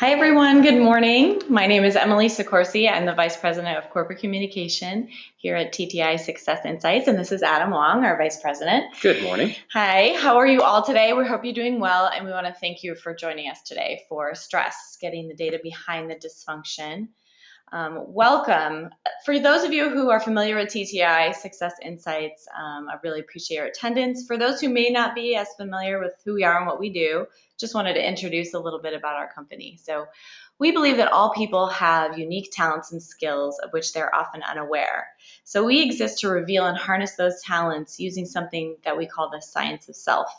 Hi everyone, good morning. My name is Emily Sicorsi. I'm the Vice President of Corporate Communication here at TTI Success Insights, and this is Adam Wong, our Vice President. Good morning. Hi, how are you all today? We hope you're doing well, and we want to thank you for joining us today for stress, getting the data behind the dysfunction. Welcome. For those of you who are familiar with TTI Success Insights, I really appreciate your attendance. For those who may not be as familiar with who we are and what we do, just wanted to introduce a little bit about our company. So we believe that all people have unique talents and skills of which they're often unaware. So we exist to reveal and harness those talents using something that we call the science of self.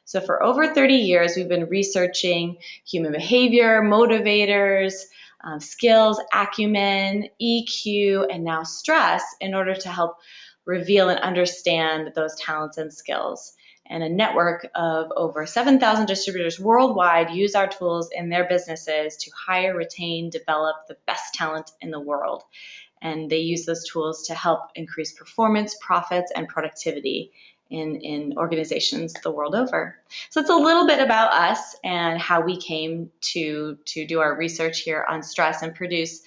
So for over 30 years, we've been researching human behavior, motivators, skills, acumen, EQ, and now stress in order to help reveal and understand those talents and skills. And a network of over 7,000 distributors worldwide use our tools in their businesses to hire, retain, develop the best talent in the world. And they use those tools to help increase performance, profits, and productivity in organizations the world over. So it's a little bit about us and how we came to do our research here on stress and produce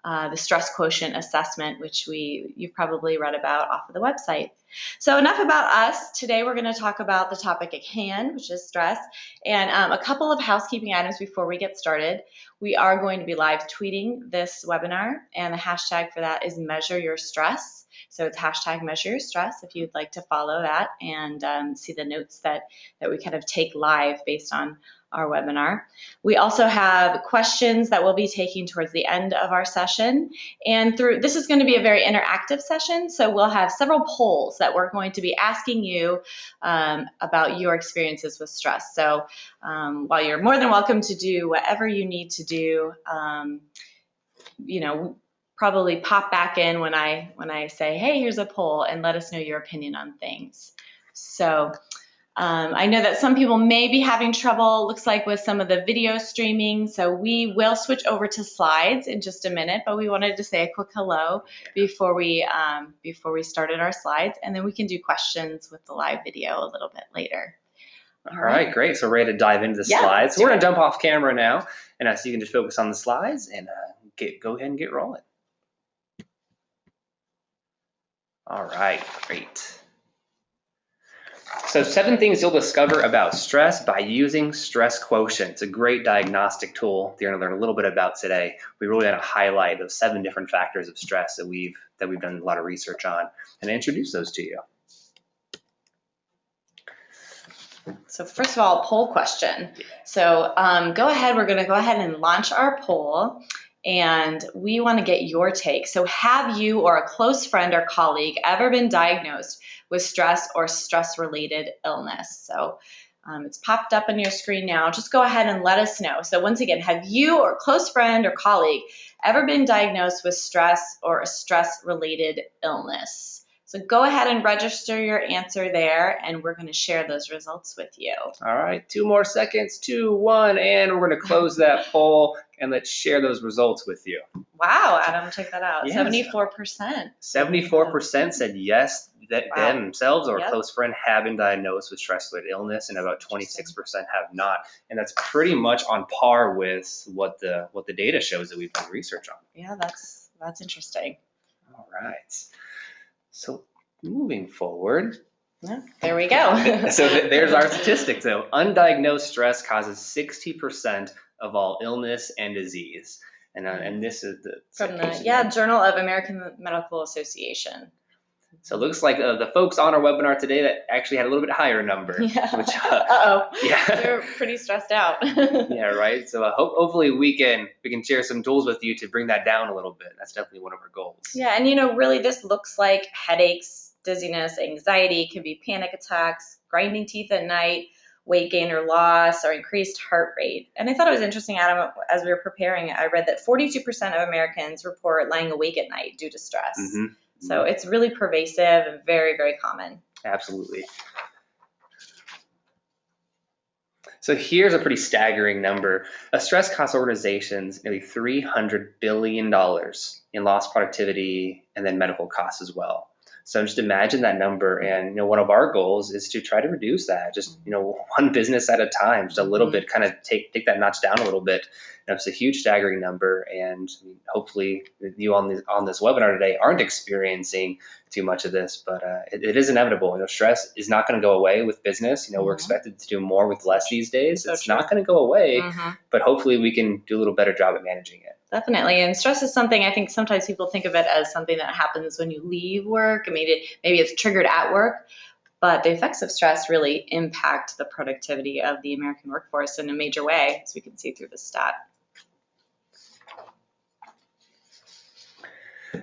the stress quotient assessment, which you've probably read about off of the website. So enough about us. Today we're going to talk about the topic at hand, which is stress, and a couple of housekeeping items before we get started. We are going to be live tweeting this webinar, and the hashtag for that is Measure Your Stress. So it's hashtag Measure Your Stress if you'd like to follow that and see the notes that we kind of take live based on our webinar. We also have questions that we'll be taking towards the end of our session. And this is going to be a very interactive session, so we'll have several polls that we're going to be asking you about your experiences with stress. So while you're more than welcome to do whatever you need to do, probably pop back in when I say, hey, here's a poll, and let us know your opinion on things. So I know that some people may be having trouble, looks like, with some of the video streaming, so we will switch over to slides in just a minute, but we wanted to say a quick hello before we started our slides, and then we can do questions with the live video a little bit later. All right, great. So we're ready to dive into the slides. So we're going to jump off camera now, and so you can just focus on the slides and go ahead and get rolling. All right, great. So 7 things you'll discover about stress by using stress quotient. It's a great diagnostic tool that you're going to learn a little bit about today. We really want to highlight those 7 different factors of stress that we've done a lot of research on and introduce those to you. So first of all, poll question. So we're going to go ahead and launch our poll. And we want to get your take. So have you or a close friend or colleague ever been diagnosed with stress or stress-related illness? So it's popped up on your screen now. Just go ahead and let us know. So once again, have you or a close friend or colleague ever been diagnosed with stress or a stress-related illness? So go ahead and register your answer there, and we're going to share those results with you. All right, 2 more seconds, 2, 1, and we're going to close that poll, and let's share those results with you. Wow, Adam, check that out. Yes. 74%. 74% said yes, that they themselves or a close friend have been diagnosed with stress-related illness, and about 26% have not. And that's pretty much on par with what the data shows that we've done research on. Yeah, that's interesting. All right. So moving forward. Yeah, there we go. So there's our statistics. So undiagnosed stress causes 60% of all illness and disease. And this is from the Journal of American Medical Association. So it looks like the folks on our webinar today that actually had a little bit higher number. Yeah. Which, They're pretty stressed out. Yeah, right. So hopefully we can share some tools with you to bring that down a little bit. That's definitely one of our goals. Yeah, and really this looks like headaches, dizziness, anxiety, could be panic attacks, grinding teeth at night, weight gain or loss, or increased heart rate. And I thought it was interesting, Adam, as we were preparing, I read that 42% of Americans report lying awake at night due to stress. Mm-hmm. So it's really pervasive and very, very common. Absolutely. So here's a pretty staggering number. Stress costs organizations nearly $300 billion in lost productivity and then medical costs as well. So just imagine that number. And, one of our goals is to try to reduce that, just, one business at a time, just a little bit, kind of take that notch down a little bit. It's a huge staggering number. And hopefully you on this webinar today aren't experiencing too much of this, but it is inevitable. Stress is not going to go away with business. We're expected to do more with less these days. It's not going to go away, but hopefully we can do a little better job at managing it. Definitely. And stress is something, I think sometimes people think of it as something that happens when you leave work. I mean, maybe it's triggered at work, but the effects of stress really impact the productivity of the American workforce in a major way, as we can see through the stat.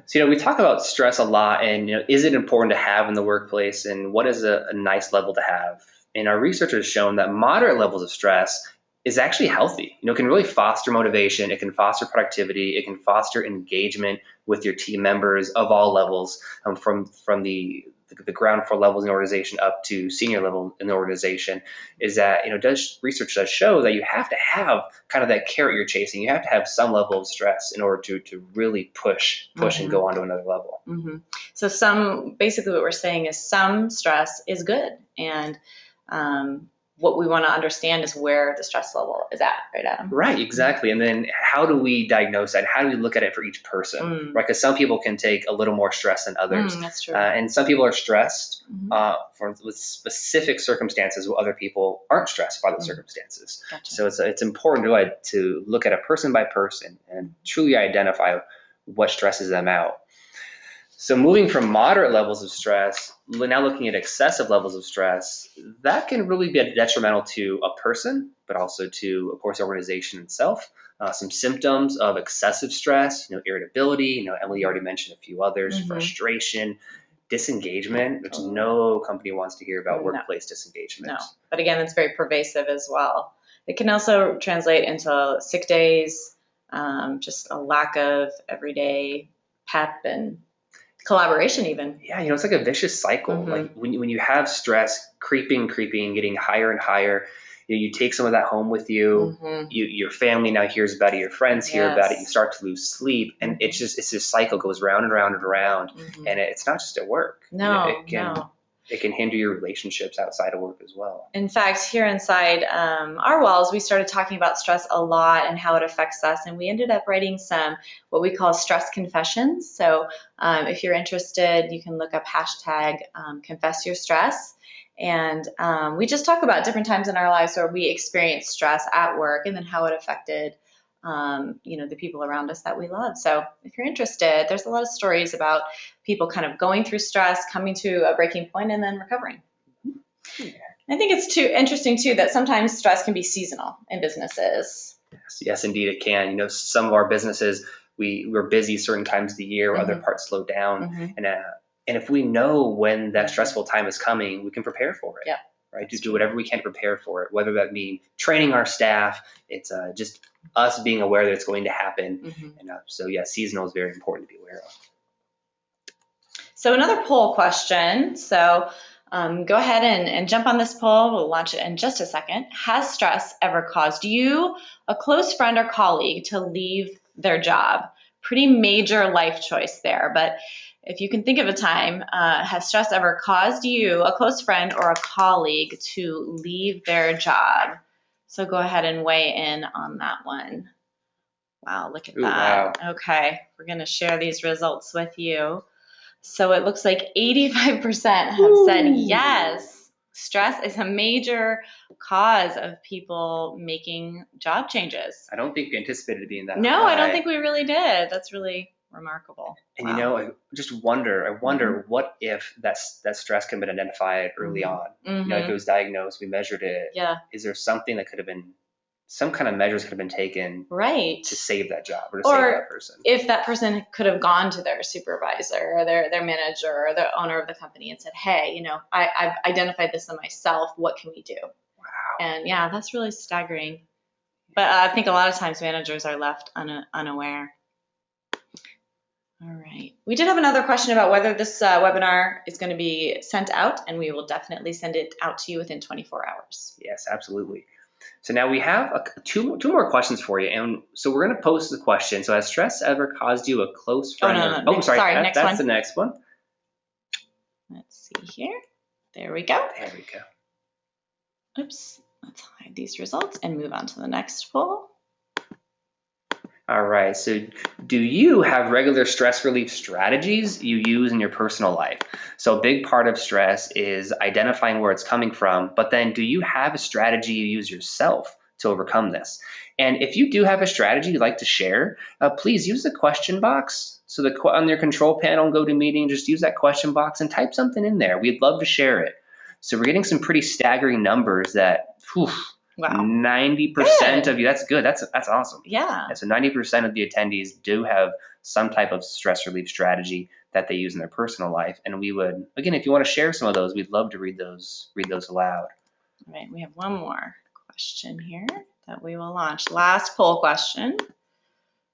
So, we talk about stress a lot, and, is it important to have in the workplace, and what is a nice level to have? And our research has shown that moderate levels of stress is actually healthy. It can really foster motivation. It can foster productivity. It can foster engagement with your team members of all levels, from the ground floor levels in the organization up to senior level in the organization. Is that, research does show that you have to have kind of that carrot you're chasing. You have to have some level of stress in order to really push and go on to another level. So basically what we're saying is some stress is good, and what we want to understand is where the stress level is at, right, Adam? Right, exactly. And then how do we diagnose that? How do we look at it for each person? Right, because some people can take a little more stress than others. That's true. And some people are stressed with specific circumstances, while other people aren't stressed by those circumstances. Gotcha. So it's important to look at a person by person and truly identify what stresses them out. So moving from moderate levels of stress, now looking at excessive levels of stress, that can really be detrimental to a person, but also to, of course, the organization itself. Some symptoms of excessive stress, irritability, Emily already mentioned a few others, frustration, disengagement, which no company wants to hear about workplace disengagement. No, but again, it's very pervasive as well. It can also translate into sick days, just a lack of everyday pep and collaboration even. Yeah, it's like a vicious cycle. Like when you have stress creeping, getting higher and higher, you take some of that home with you. Your family now hears about it, your friends hear about it, you start to lose sleep, and it's this cycle goes round and round and round, and it's not just at work. It can hinder your relationships outside of work as well. In fact, here inside our walls, we started talking about stress a lot and how it affects us. And we ended up writing some what we call stress confessions. So if you're interested, you can look up hashtag confess your stress. And we just talk about different times in our lives where we experienced stress at work and then how it affected the people around us that we love. So if you're interested, there's a lot of stories about people kind of going through stress, coming to a breaking point, and then recovering. Yeah. I think it's interesting too that sometimes stress can be seasonal in businesses. Yes, indeed it can. Some of our businesses, we're busy certain times of the year, where other parts slow down. And if we know when that stressful time is coming, we can prepare for it. Yeah. Right? To do whatever we can to prepare for it, whether that mean training our staff, it's just us being aware that it's going to happen. And so seasonal is very important to be aware of. So another poll question. So go ahead and jump on this poll. We'll launch it in just a second. Has stress ever caused you, a close friend or colleague, to leave their job? Pretty major life choice there, but if you can think of a time, has stress ever caused you, a close friend or a colleague, to leave their job? So go ahead and weigh in on that one. Wow, look at that. Wow. Okay, we're going to share these results with you. So it looks like 85% have said yes. Stress is a major cause of people making job changes. I don't think we anticipated it being that No, high. I don't think we really did. That's really remarkable. And I just wonder, what if that stress could have been identified early on? If it was diagnosed, we measured it. Yeah. Is there something that could have been, some kind of measures could have been taken to save that job or to save that person? If that person could have gone to their supervisor or their manager or the owner of the company and said, hey, I've identified this in myself. What can we do? Wow. And that's really staggering. But I think a lot of times managers are left unaware. All right. We did have another question about whether this webinar is going to be sent out, and we will definitely send it out to you within 24 hours. Yes, absolutely. So now we have two more questions for you. And so we're going to post the question. So has stress ever caused you, a close friend? No. Sorry. Next That's one. the next one. Let's see here. There we go. There we go. Oops. Let's hide these results and move on to the next poll. All right, so do you have regular stress relief strategies you use in your personal life? So a big part of stress is identifying where it's coming from, but then do you have a strategy you use yourself to overcome this? And if you do have a strategy you'd like to share, please use the question box. So on your control panel, GoToMeeting, just use that question box and type something in there. We'd love to share it. So we're getting some pretty staggering numbers that, Wow. 90% of you, that's good. That's awesome. Yeah. And so 90% of the attendees do have some type of stress relief strategy that they use in their personal life. And we would, again, if you want to share some of those, we'd love to read those aloud. All right, we have one more question here that we will launch. Last poll question.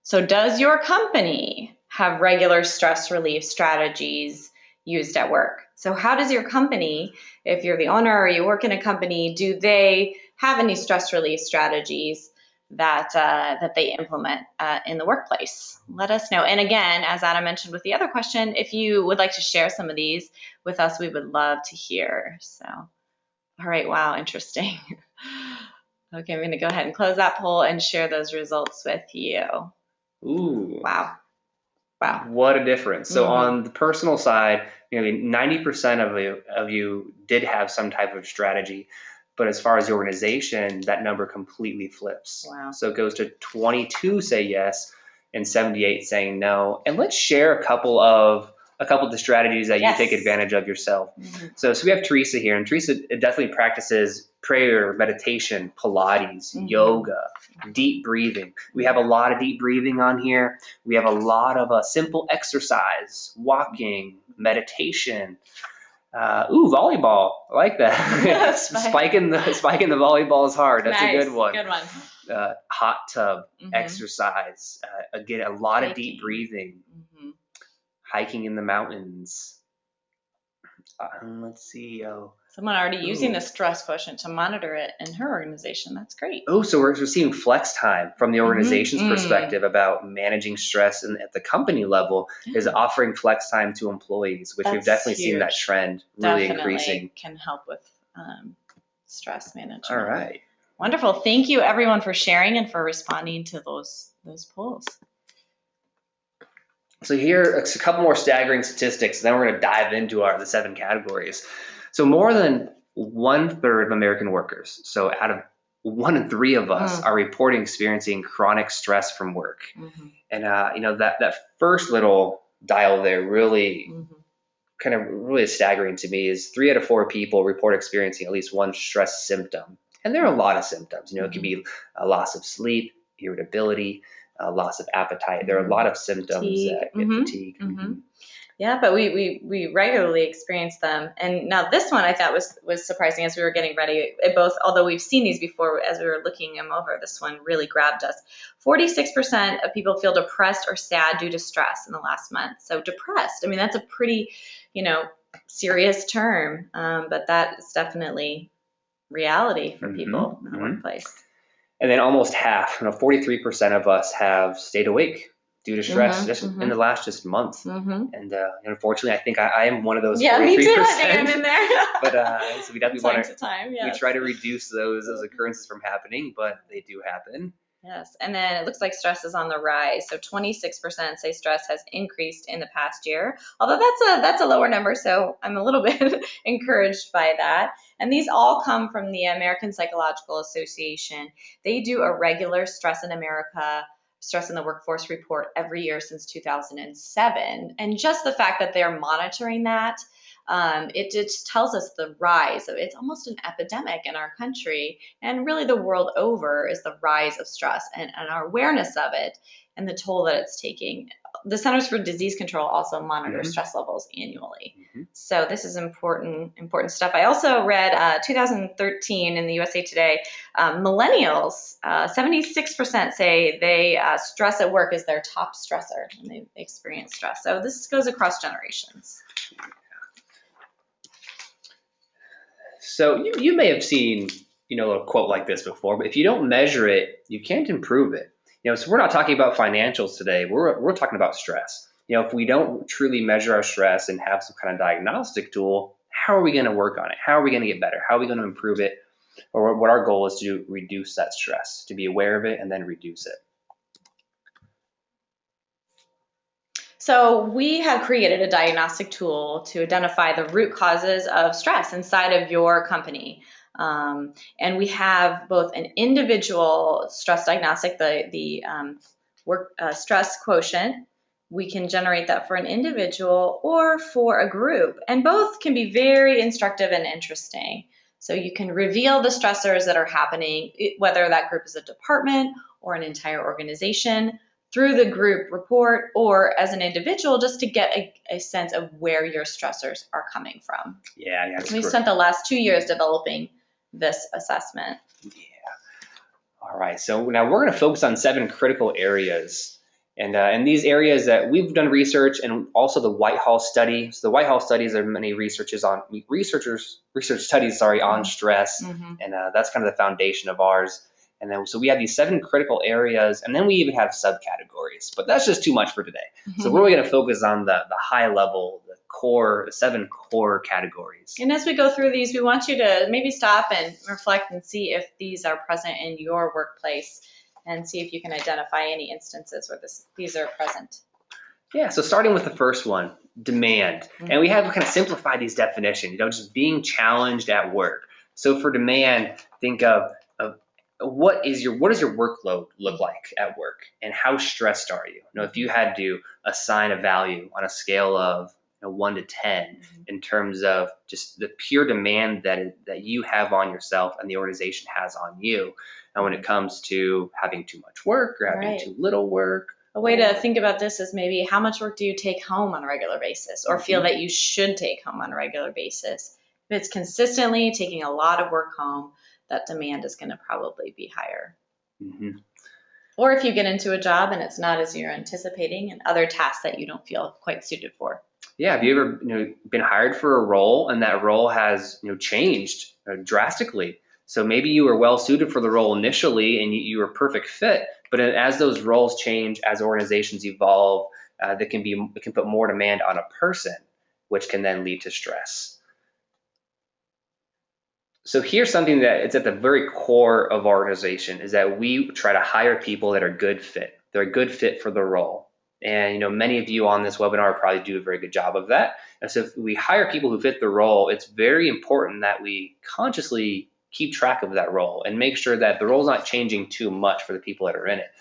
So does your company have regular stress relief strategies used at work? So how does your company, if you're the owner or you work in a company, do they have any stress relief strategies that they implement in the workplace? Let us know. And again, as Adam mentioned with the other question, if you would like to share some of these with us, we would love to hear. So, all right, wow, interesting. Okay, I'm going to go ahead and close that poll and share those results with you. Ooh. Wow. What a difference. So on the personal side, nearly 90% of you did have some type of strategy. But as far as the organization, that number completely flips. Wow. So it goes to 22 say yes and 78 saying no. And let's share a couple of the strategies that you take advantage of yourself. So we have Teresa here, and Teresa definitely practices prayer, meditation, Pilates, yoga, deep breathing. We have a lot of deep breathing on here. We have a lot of simple exercise, walking, meditation. Volleyball. I like that. Spiking the volleyball is hard. That's nice. A good one. Good one. Hot tub, exercise. Again, a lot of deep breathing. Hiking in the mountains. Let's see. Someone already using the stress quotient to monitor it in her organization. That's great. Oh, so we're seeing flex time from the organization's perspective about managing stress, and at the company level is offering flex time to employees, which we've definitely seen that trend really increasing. Can help with stress management. All right. Wonderful. Thank you everyone for sharing and for responding to those polls. So here are a couple more staggering statistics, and then we're going to dive into the 7 categories. So more than 1/3 of American workers, so out of 1 in 3 of us, are reporting experiencing chronic stress from work. And that first little dial there really really staggering to me is 3 out of 4 people report experiencing at least one stress symptom. And there are a lot of symptoms. It can be a loss of sleep, irritability, loss of appetite. There are a lot of symptoms that get fatigue. Yeah, but we regularly experience them. And now this one I thought was surprising as we were getting ready. Although we've seen these before, as we were looking them over, this one really grabbed us. 46% of people feel depressed or sad due to stress in the last month. So depressed, that's a pretty, serious term, but that is definitely reality for people in the workplace. And then almost half, 43% of us have stayed awake due to stress just in the last month. And unfortunately, I think I am one of those 43%. Yeah, me too. I think I'm in there. But so we definitely want to we try to reduce those occurrences from happening, but they do happen. Yes, and then it looks like stress is on the rise. So 26% say stress has increased in the past year. Although that's a lower number, so I'm a little bit encouraged by that. And these all come from the American Psychological Association. They do a regular Stress in America, Stress in the Workforce report every year since 2007. And just the fact that they're monitoring that, it just tells us the rise of it's almost an epidemic in our country and really the world over is the rise of stress and our awareness of it and the toll that it's taking. The Centers for Disease Control also monitor stress levels annually. So this is important stuff. I also read 2013 in the USA Today, millennials, 76% say they stress at work is their top stressor when they experience stress. So this goes across generations. So you may have seen, a quote like this before, but if you don't measure it, you can't improve it. So we're not talking about financials today. We're talking about stress. if we don't truly measure our stress and have some kind of diagnostic tool, how are we going to work on it? How are we going to get better? How are we going to improve it? Or what our goal is to reduce that stress, to be aware of it and then reduce it. So we have created a diagnostic tool to identify the root causes of stress inside of your company. And we have both an individual stress diagnostic, the work stress quotient. We can generate that for an individual or for a group. And both can be very instructive and interesting. So you can reveal the stressors that are happening, whether that group is a department or an entire organization, through the group report or as an individual, just to get a sense of where your stressors are coming from. Yeah. We spent the last 2 years developing this assessment. Yeah. All right. So now we're going to focus on 7 critical areas. And these areas that we've done research and also the Whitehall study. So the Whitehall studies are many research studies on stress. Mm-hmm. And that's kind of the foundation of ours. And then, so we have these 7 critical areas, and then we even have subcategories, but that's just too much for today. Mm-hmm. So we're really going to focus on the high level, the 7 core categories. And as we go through these, we want you to maybe stop and reflect and see if these are present in your workplace and see if you can identify any instances where these are present. Yeah, so starting with the first one, demand. Mm-hmm. And we have to kind of simplify these definitions, just being challenged at work. So for demand, think of what does your workload look like at work, and how stressed are you? If you had to assign a value on a scale of 1 to 10 Mm-hmm. in terms of just the pure demand that you have on yourself and the organization has on you, and when it comes to having too much work or having too little work. A way to think about this is maybe how much work do you take home on a regular basis or feel that you should take home on a regular basis? If it's consistently taking a lot of work home, that demand is going to probably be higher. Mm-hmm. Or if you get into a job and it's not as you're anticipating and other tasks that you don't feel quite suited for. Yeah, have you ever been hired for a role and that role has changed drastically? So maybe you were well suited for the role initially and you were a perfect fit, but as those roles change, as organizations evolve, it can put more demand on a person, which can then lead to stress. So here's something that it's at the very core of our organization, is that we try to hire people that are good fit. They're a good fit for the role. And many of you on this webinar probably do a very good job of that. And so if we hire people who fit the role, it's very important that we consciously keep track of that role and make sure that the role's not changing too much for the people that are in it.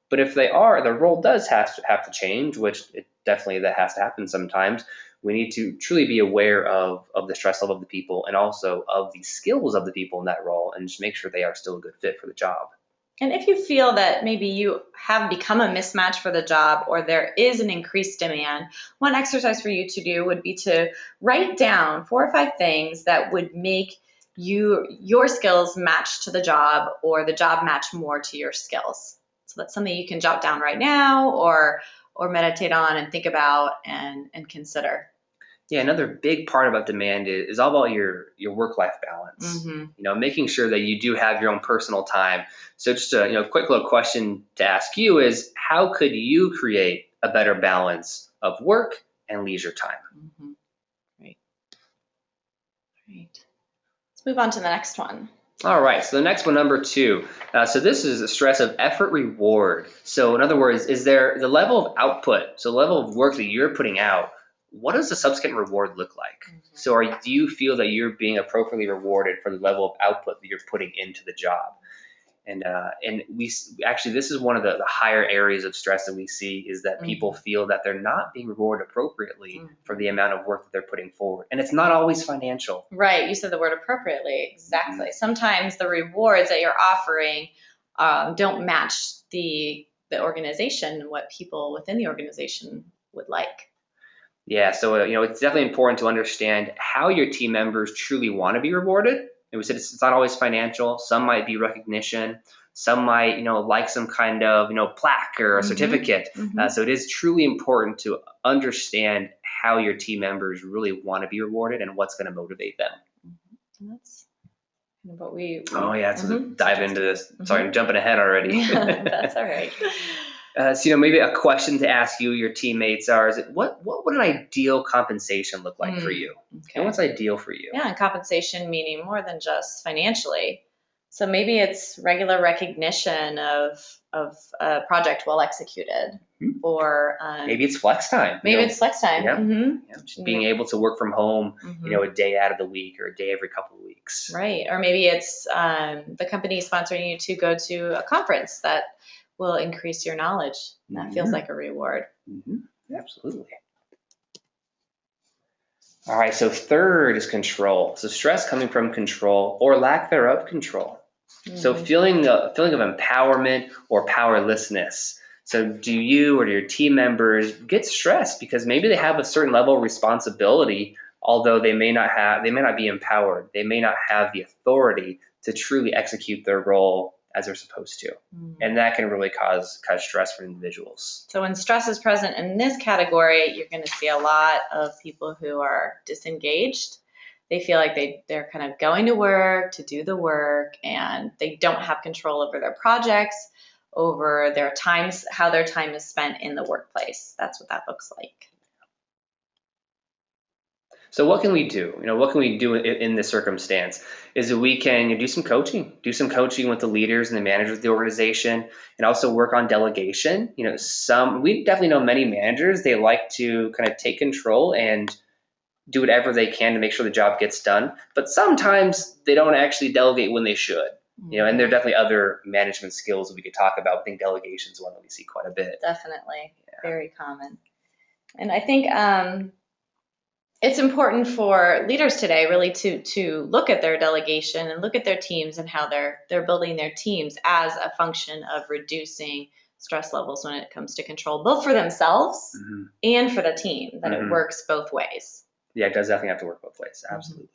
But if they are, the role does have to change, which that has to happen sometimes. We need to truly be aware of the stress level of the people and also of the skills of the people in that role, and just make sure they are still a good fit for the job. And if you feel that maybe you have become a mismatch for the job or there is an increased demand, one exercise for you to do would be to write down 4 or 5 things that would make your skills match to the job or the job match more to your skills. So that's something you can jot down right now or meditate on and think about and consider. Yeah, another big part about demand is all about your work-life balance. Mm-hmm. Making sure that you do have your own personal time. So just a quick little question to ask you is, how could you create a better balance of work and leisure time? Mm-hmm. Great. Let's move on to the next one. All right, so the next one, number 2. So this is a stress of effort reward. So in other words, is there the level of output, so the level of work that you're putting out, what does the subsequent reward look like? Mm-hmm. So do you feel that you're being appropriately rewarded for the level of output that you're putting into the job? And we actually, this is one of the higher areas of stress that we see, is that mm-hmm. people feel that they're not being rewarded appropriately mm-hmm. for the amount of work that they're putting forward. And it's not always financial. Right. You said the word appropriately. Exactly. Mm-hmm. Sometimes the rewards that you're offering don't match the organization and what people within the organization would like. Yeah, so it's definitely important to understand how your team members truly want to be rewarded. And we said it's not always financial. Some might be recognition. Some might, like some kind of, plaque or a mm-hmm. certificate. Mm-hmm. So it is truly important to understand how your team members really want to be rewarded and what's going to motivate them. Mm-hmm. That's what we Oh yeah, so mm-hmm. dive into this. Mm-hmm. Sorry, I'm jumping ahead already. That's all right. So maybe a question to ask you, your teammates are: is it what would an ideal compensation look like for you? Okay. And what's ideal for you? Yeah, and compensation meaning more than just financially. So maybe it's regular recognition of a project well executed, or maybe it's flex time. It's flex time. Yeah. Mm-hmm. Just being able to work from home, Mm-hmm. a day out of the week or a day every couple of weeks. Right. Or maybe it's the company sponsoring you to go to a conference that will increase your knowledge. That feels like a reward. Absolutely. All right, so third is control. So stress coming from control or lack thereof control. So feeling of empowerment or powerlessness. So do you or do your team members get stressed because maybe they have a certain level of responsibility, although they may not be empowered. They may not have the authority to truly execute their role as they're supposed to. And that can really cause stress for individuals. So when stress is present in this category, you're going to see a lot of people who are disengaged. They feel like they're kind of going to work to do the work, and they don't have control over their projects, over their times, how their time is spent in the workplace. That's what that looks like. So what can we do? What can we do in this circumstance? Is that we can do some coaching with the leaders and the managers of the organization, and also work on delegation. We definitely know many managers, they like to kind of take control and do whatever they can to make sure the job gets done. But sometimes they don't actually delegate when they should. And there are definitely other management skills that we could talk about. I think delegation is one that we see quite a bit. Definitely. Yeah. Very common. And I think it's important for leaders today really to look at their delegation and look at their teams and how they're building their teams as a function of reducing stress levels when it comes to control, both for themselves and for the team, that it works both ways. Yeah, it does definitely have to work both ways. Absolutely.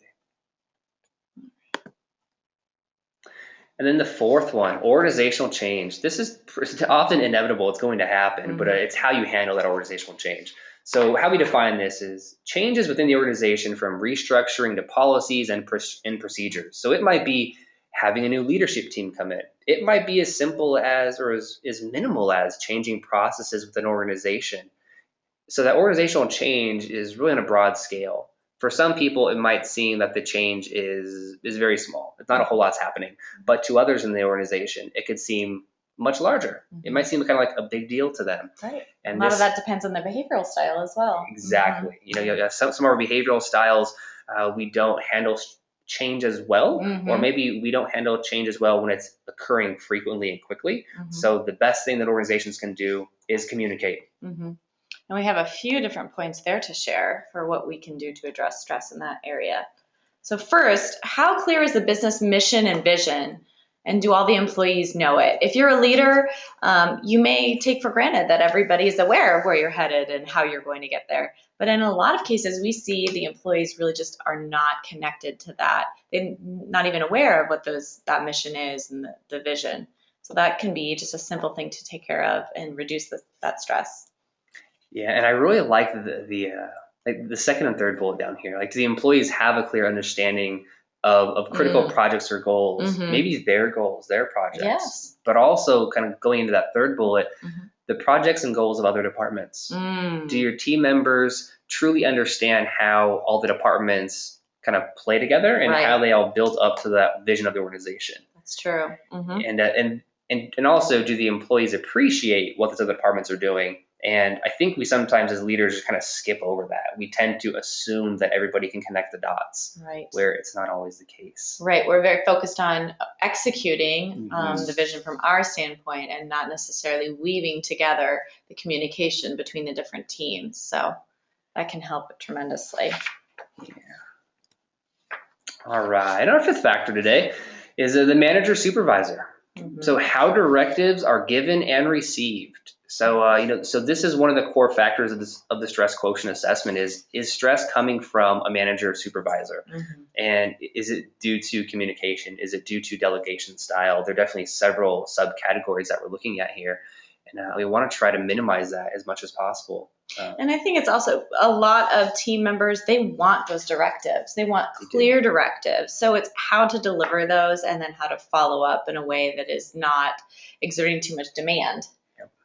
And then the fourth one, organizational change. This is often inevitable. It's going to happen, but it's how you handle that organizational change. So how we define this is changes within the organization, from restructuring to policies and procedures. So it might be having a new leadership team come in. It might be as simple as, or as minimal as, changing processes within an organization. So that organizational change is really on a broad scale. For some people, it might seem that the change is very small. It's not a whole lot's happening. But to others in the organization, it could seem much larger. It might seem kind of like a big deal to them. Right. And a lot of that depends on their behavioral style as well. Exactly. Some of our behavioral styles, we don't handle change as well, or maybe we don't handle change as well when it's occurring frequently and quickly. So the best thing that organizations can do is communicate. And we have a few different points there to share for what we can do to address stress in that area. So first, how clear is the business mission and vision? And do all the employees know it? If you're a leader, you may take for granted that everybody is aware of where you're headed and how you're going to get there. But in a lot of cases, we see the employees really just are not connected to that. They're not even aware of what that mission is and the vision. So that can be just a simple thing to take care of and reduce that stress. Yeah, and I really like the second and third bullet down here. Like, do the employees have a clear understanding of critical projects or goals? Maybe their goals, their projects, but also kind of going into that third bullet, the projects and goals of other departments. Do your team members truly understand how all the departments kind of play together and how they all build up to that vision of the organization? That's true. And also, do the employees appreciate what those other departments are doing? And I think we sometimes as leaders just kind of skip over that. We tend to assume that everybody can connect the dots, where it's not always the case. Right. We're very focused on executing the vision from our standpoint and not necessarily weaving together the communication between the different teams. So that can help tremendously. Yeah. All right. And our fifth factor today is the manager supervisor. So how directives are given and received. So, so this is one of the core factors of the stress quotient assessment is stress coming from a manager or supervisor? And is it due to communication? Is it due to delegation style? There are definitely several subcategories that we're looking at here. And we want to try to minimize that as much as possible. And I think it's also a lot of team members, they want those directives. They want clear directives. So it's how to deliver those and then how to follow up in a way that is not exerting too much demand.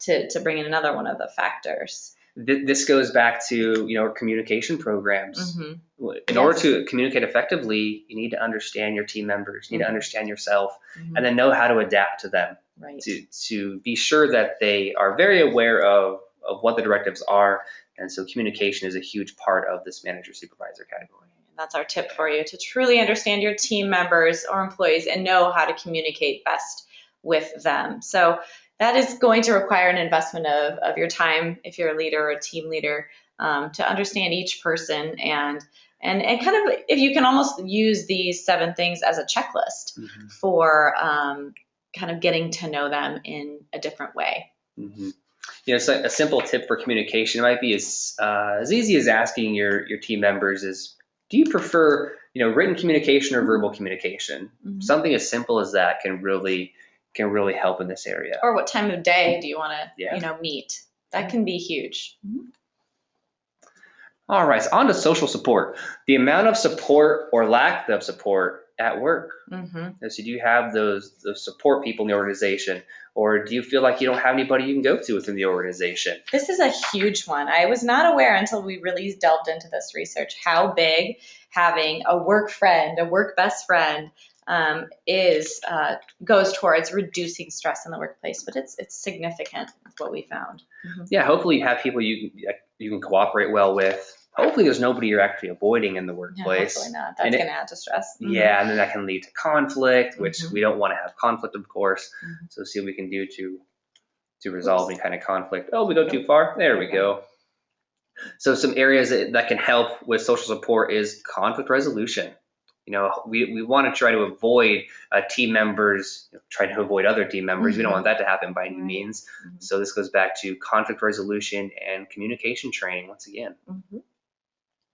to bring in another one of the factors. This goes back to, our communication programs. Mm-hmm. In order to communicate effectively, you need to understand your team members, you need to understand yourself, and then know how to adapt to them. Right. To be sure that they are very aware of what the directives are. And so communication is a huge part of this manager supervisor category. That's our tip for you, to truly understand your team members or employees and know how to communicate best with them. So that is going to require an investment of your time if you're a leader or a team leader, to understand each person and kind of, if you can almost use these 7 things as a checklist for kind of getting to know them in a different way. So a simple tip for communication might be as easy as asking your team members is, do you prefer written communication or verbal communication? Something as simple as that can really help in this area. Or what time of day do you want to meet? That can be huge. All right, so on to social support. The amount of support or lack of support at work. So do you have those support people in the organization, or do you feel like you don't have anybody you can go to within the organization? This is a huge one. I was not aware until we really delved into this research how big having a work friend, a work best friend, goes towards reducing stress in the workplace, but it's significant. That's what we found. Yeah, hopefully you have people you can cooperate well with. Hopefully there's nobody you're actually avoiding in the workplace. Hopefully not. That's going to add to stress. Yeah, and then that can lead to conflict, which we don't want to have conflict, of course. So see what we can do to resolve any kind of conflict. Oh, we go too far. There we go. So some areas that can help with social support is conflict resolution. We want to try to avoid team members trying to avoid other team members. We don't want that to happen by any means. So this goes back to conflict resolution and communication training once again.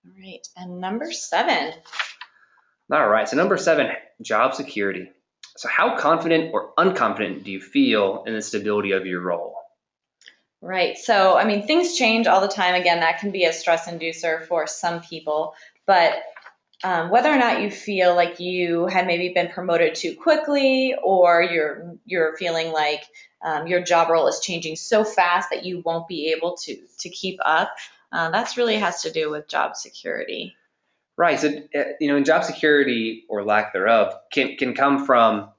All right, and number 7. All right, so number 7, job security. So how confident or unconfident do you feel in the stability of your role? Right, so things change all the time. Again, that can be a stress inducer for some people, but whether or not you feel like you had maybe been promoted too quickly, or you're feeling like your job role is changing so fast that you won't be able to keep up, that's really has to do with job security. Right. So, in job security or lack thereof can come from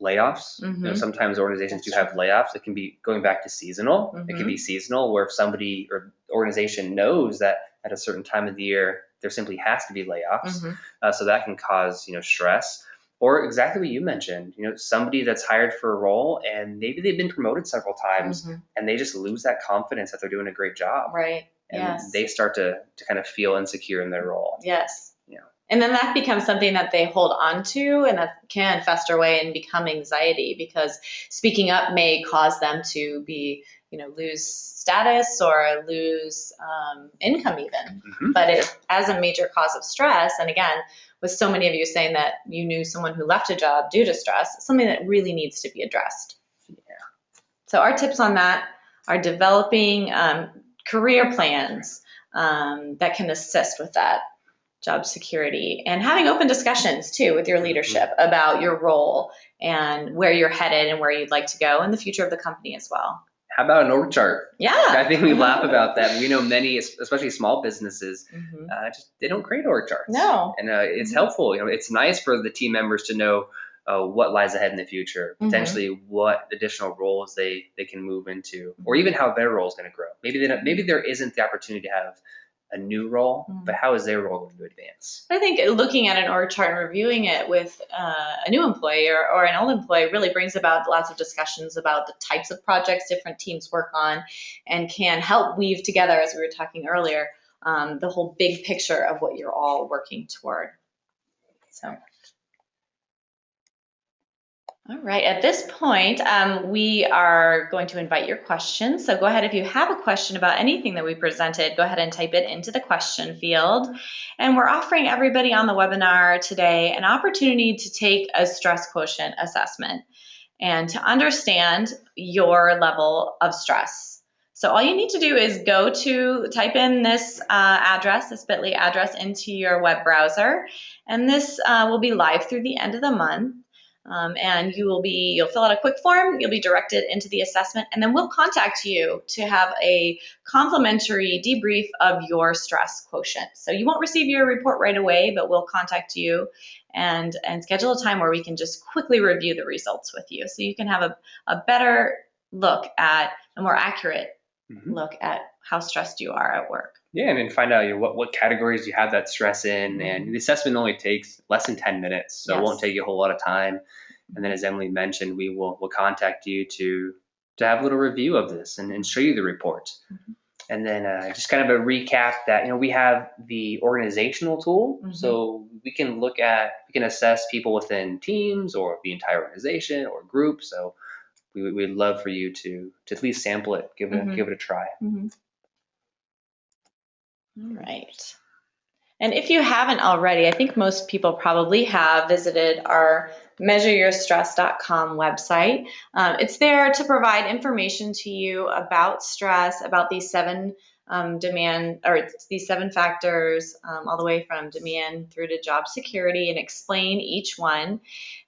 layoffs. Sometimes organizations do have layoffs. It can be going back to seasonal. It can be seasonal, where if somebody or organization knows that at a certain time of the year there simply has to be layoffs. So that can cause stress. Or exactly what you mentioned, somebody that's hired for a role and maybe they've been promoted several times and they just lose that confidence that they're doing a great job. Right. And they start to kind of feel insecure in their role. Yes. Yeah. And then that becomes something that they hold on to, and that can fester away and become anxiety, because speaking up may cause them to lose status or lose income even. But as a major cause of stress, and again, with so many of you saying that you knew someone who left a job due to stress, it's something that really needs to be addressed. Yeah. So our tips on that are developing career plans that can assist with that job security, and having open discussions too with your leadership about your role and where you're headed and where you'd like to go in the future of the company as well. How about an org chart? Yeah. I think we laugh about that. We know many, especially small businesses, they don't create org charts. No. And it's helpful. It's nice for the team members to know what lies ahead in the future, potentially what additional roles they can move into, or even how their role is going to grow. Maybe there isn't the opportunity to have a new role, but how is their role going to advance? I think looking at an org chart and reviewing it with a new employee or an old employee really brings about lots of discussions about the types of projects different teams work on, and can help weave together, as we were talking earlier, the whole big picture of what you're all working toward. So. All right, at this point, we are going to invite your questions. So go ahead, if you have a question about anything that we presented, go ahead and type it into the question field. And we're offering everybody on the webinar today an opportunity to take a stress quotient assessment and to understand your level of stress. So all you need to do is type in this address, this bit.ly address, into your web browser, and this will be live through the end of the month. And you'll fill out a quick form, you'll be directed into the assessment, and then we'll contact you to have a complimentary debrief of your stress quotient. So you won't receive your report right away, but we'll contact you and schedule a time where we can just quickly review the results with you, so you can have a better look at, a more accurate look at how stressed you are at work. Yeah, and then find out what categories you have that stress in. And the assessment only takes less than 10 minutes, so It won't take you a whole lot of time. And then, as Emily mentioned, we'll contact you to have a little review of this and show you the report. And then just kind of a recap that, we have the organizational tool, so we can assess people within teams or the entire organization or group. So we'd love for you to at least sample it, give it a try. All right. And if you haven't already, I think most people probably have visited our measureyourstress.com website. It's there to provide information to you about stress, about these seven these seven factors, all the way from demand through to job security, and explain each one,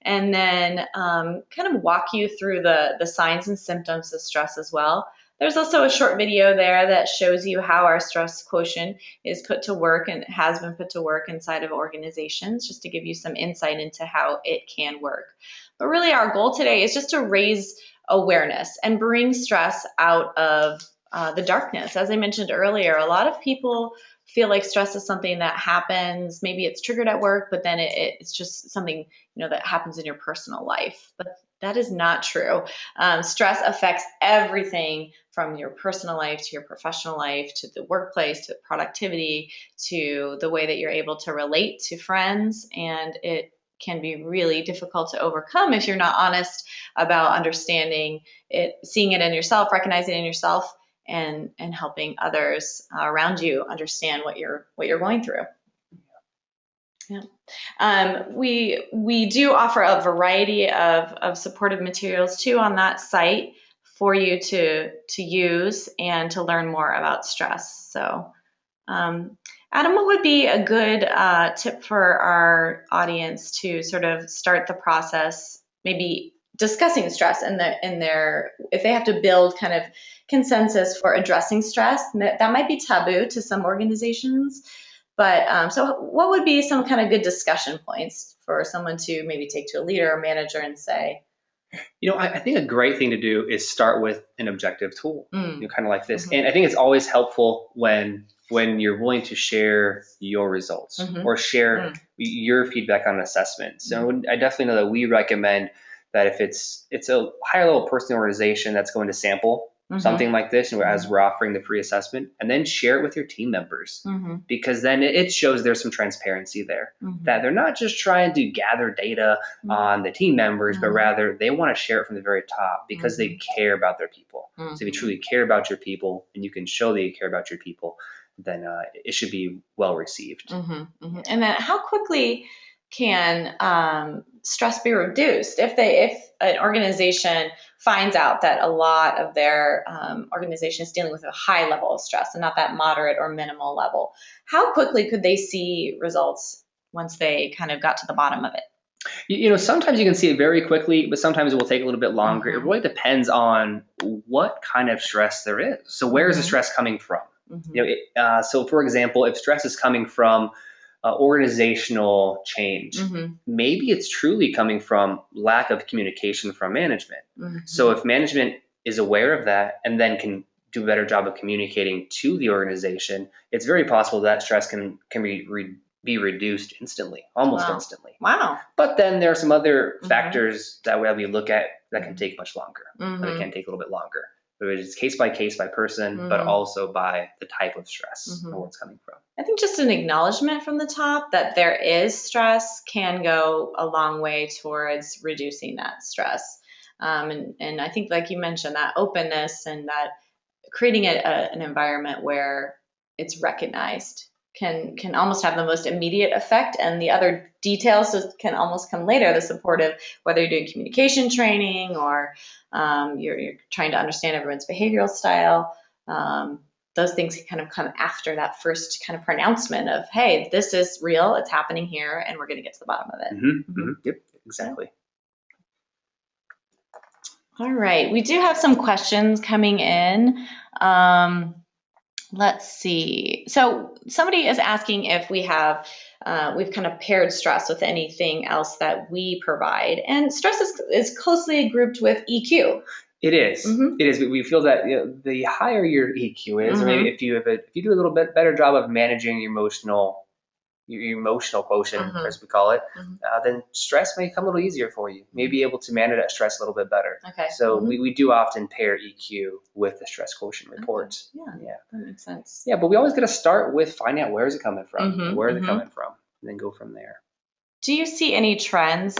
and then kind of walk you through the signs and symptoms of stress as well. There's also a short video there that shows you how our stress quotient is put to work and has been put to work inside of organizations, just to give you some insight into how it can work. But really our goal today is just to raise awareness and bring stress out of the darkness. As I mentioned earlier, a lot of people feel like stress is something that happens, maybe it's triggered at work, but then it's just something that happens in your personal life. But that is not true. Stress affects everything from your personal life to your professional life, to the workplace, to productivity, to the way that you're able to relate to friends. And it can be really difficult to overcome if you're not honest about understanding it, seeing it in yourself, recognizing it in yourself, and helping others around you understand what you're going through. Yeah. We do offer a variety of supportive materials too on that site for you to use and to learn more about stress. So, Adam, what would be a good tip for our audience to sort of start the process, maybe discussing stress if they have to build kind of consensus for addressing stress? That might be taboo to some organizations. But so what would be some kind of good discussion points for someone to maybe take to a leader or manager and say? I think a great thing to do is start with an objective tool, kind of like this. And I think it's always helpful when you're willing to share your results or share your feedback on an assessment. So I definitely know that we recommend that if it's a higher level person organization that's going to sample something like this, as we're offering the free assessment, and then share it with your team members, because then it shows there's some transparency there, that they're not just trying to gather data on the team members, but rather they want to share it from the very top because they care about their people. So if you truly care about your people and you can show that you care about your people, then it should be well received. And then how quickly can stress be reduced if an organization finds out that a lot of their organization is dealing with a high level of stress and not that moderate or minimal level? How quickly could they see results once they kind of got to the bottom of it? Sometimes you can see it very quickly, but sometimes it will take a little bit longer. It really depends on what kind of stress there is. So where is the stress coming from? So for example, if stress is coming from organizational change, maybe it's truly coming from lack of communication from management. So if management is aware of that and then can do a better job of communicating to the organization, it's very possible that stress can be reduced instantly, almost instantly. Wow. But then there are some other factors that we look at that can take much longer. That can take a little bit longer. It's case by person, but also by the type of stress and where it's coming from. I think just an acknowledgement from the top that there is stress can go a long way towards reducing that stress. And I think, like you mentioned, that openness and that creating an environment where it's recognized can almost have the most immediate effect, and the other details can almost come later. The supportive, whether you're doing communication training or you're trying to understand everyone's behavioral style, those things can kind of come after that first kind of pronouncement of, hey, this is real, it's happening here, and we're going to get to the bottom of it. Yep, exactly. All right, we do have some questions coming in. Let's see. So somebody is asking if we've kind of paired stress with anything else that we provide, and stress is closely grouped with EQ. It is. Mhm. It is. We feel that the higher your EQ is, or maybe if you do a little bit better job of managing your emotional quotient, as we call it, then stress may come a little easier for you. Maybe able to manage that stress a little bit better. Okay. So we do often pair EQ with the stress quotient report. Okay. Yeah, that makes sense. Yeah, but we always got to start with finding out where is it coming from, where is it coming from, and then go from there. Do you see any trends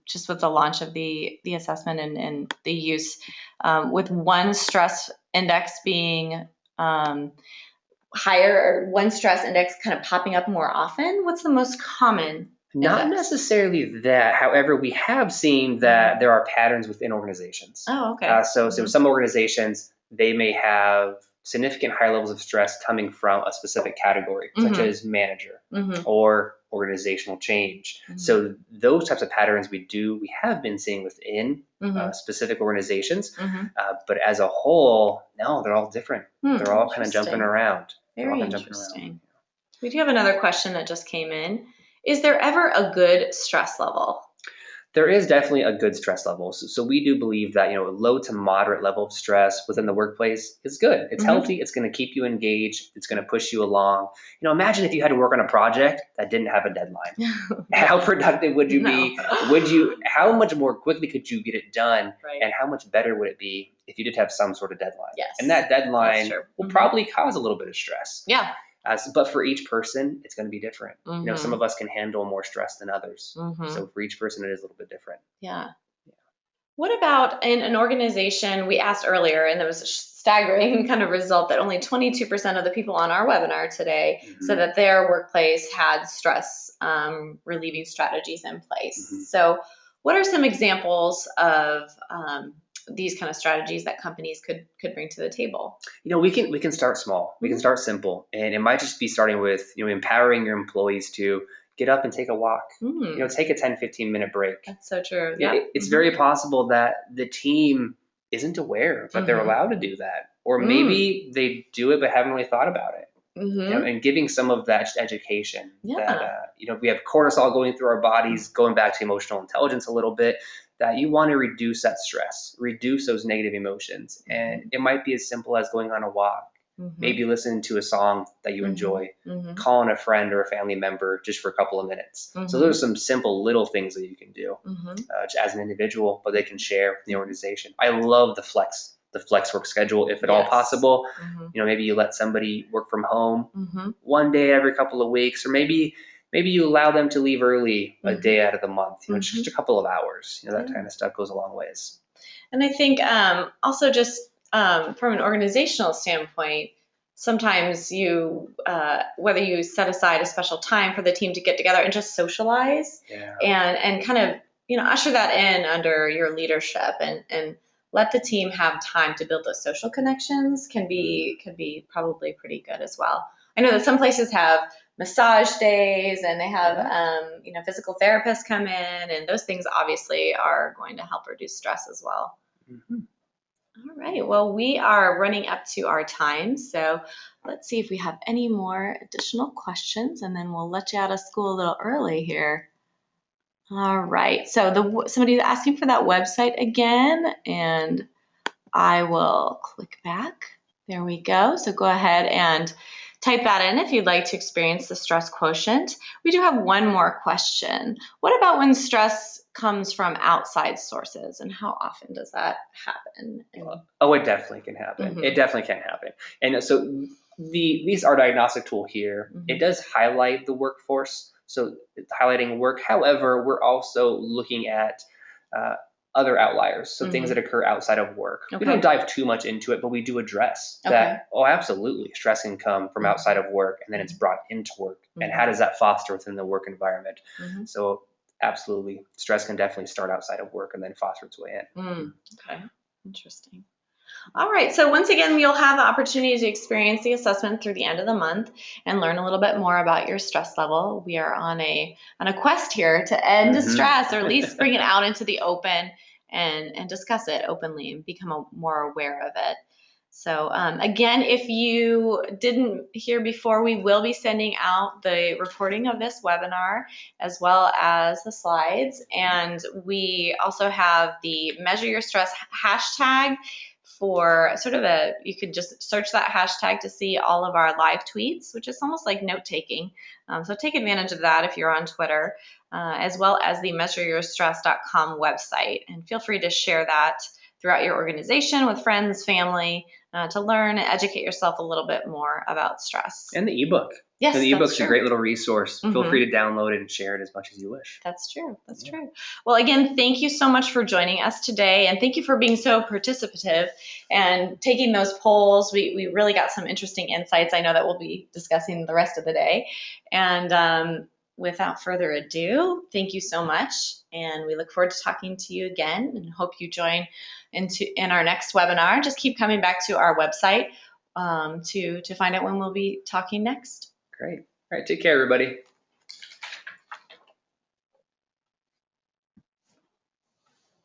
just with the launch of the assessment and the use with one stress index being higher or one stress index kind of popping up more often? What's the most common Not index? necessarily that. However, we have seen that there are patterns within organizations. Oh, okay. So some organizations, they may have significant high levels of stress coming from a specific category, such as manager or organizational change. So those types of patterns we have been seeing within specific organizations. But as a whole, no, they're all different. They're all kind of jumping around. Very interesting. We do have another question that just came in. Is there ever a good stress level? There is definitely a good stress level. So we do believe that, a low to moderate level of stress within the workplace is good. It's healthy. It's going to keep you engaged. It's going to push you along. Imagine if you had to work on a project that didn't have a deadline. How productive would you be? How much more quickly could you get it done? Right. And how much better would it be if you did have some sort of deadline? Yes. And that deadline will probably cause a little bit of stress. Yeah. But for each person, it's going to be different. Some of us can handle more stress than others. So for each person, it is a little bit different. Yeah. What about in an organization? We asked earlier, and there was a staggering kind of result that only 22% of the people on our webinar today said that their workplace had stress relieving strategies in place. So what are some examples of these kind of strategies that companies could bring to the table? We can start small. We can start simple, and it might just be starting with empowering your employees to get up and take a walk. Take a 10-15 minute break. That's so true. Yeah. It's very possible that the team isn't aware that they're allowed to do that, or maybe they do it but haven't really thought about it. And giving some of that education that we have cortisol going through our bodies, going back to emotional intelligence a little bit, that you want to reduce that stress, reduce those negative emotions. And it might be as simple as going on a walk, maybe listening to a song that you enjoy, calling a friend or a family member just for a couple of minutes. So those are some simple little things that you can do as an individual, but they can share with the organization. I love the flex work schedule, if at all possible. Maybe you let somebody work from home one day every couple of weeks, or maybe you allow them to leave early a day out of the month, just a couple of hours. That kind of stuff goes a long ways. And I think also just from an organizational standpoint, sometimes whether you set aside a special time for the team to get together and just socialize and kind of, usher that in under your leadership and let the team have time to build those social connections can be probably pretty good as well. I know that some places have massage days and they have, physical therapists come in, and those things obviously are going to help reduce stress as well. All right. Well, we are running up to our time, so let's see if we have any more additional questions, and then we'll let you out of school a little early here. All right. So somebody's asking for that website again, and I will click back. There we go. So go ahead and type that in if you'd like to experience the stress quotient. We do have one more question. What about when stress comes from outside sources, and how often does that happen? Oh, it definitely can happen. It definitely can happen. And so these our diagnostic tool here, it does highlight the workforce. So it's highlighting work. However, we're also looking at other outliers, so things that occur outside of work. We don't dive too much into it, but we do address that. Oh, absolutely. Stress can come from outside of work, and then it's brought into work. And how does that foster within the work environment? So absolutely, stress can definitely start outside of work and then foster its way in. Okay, interesting. All right, so once again, you'll have the opportunity to experience the assessment through the end of the month and learn a little bit more about your stress level. We are on a quest here to end stress, or at least bring it out into the open and discuss it openly and become more aware of it. So again, if you didn't hear before, we will be sending out the recording of this webinar as well as the slides. And we also have the Measure Your Stress hashtag for sort of you could just search that hashtag to see all of our live tweets, which is almost like note-taking. So take advantage of that if you're on Twitter, as well as the measureyourstress.com website. And feel free to share that throughout your organization with friends, family, to learn and educate yourself a little bit more about stress. And the ebook. Yes, the ebook's a great little resource. Feel free to download it and share it as much as you wish. That's true. That's true. Well, again, thank you so much for joining us today, and thank you for being so participative and taking those polls. We really got some interesting insights. I know that we'll be discussing the rest of the day. And without further ado, thank you so much, and we look forward to talking to you again, and hope you join in our next webinar. Just keep coming back to our website to find out when we'll be talking next. Great. All right. Take care, everybody.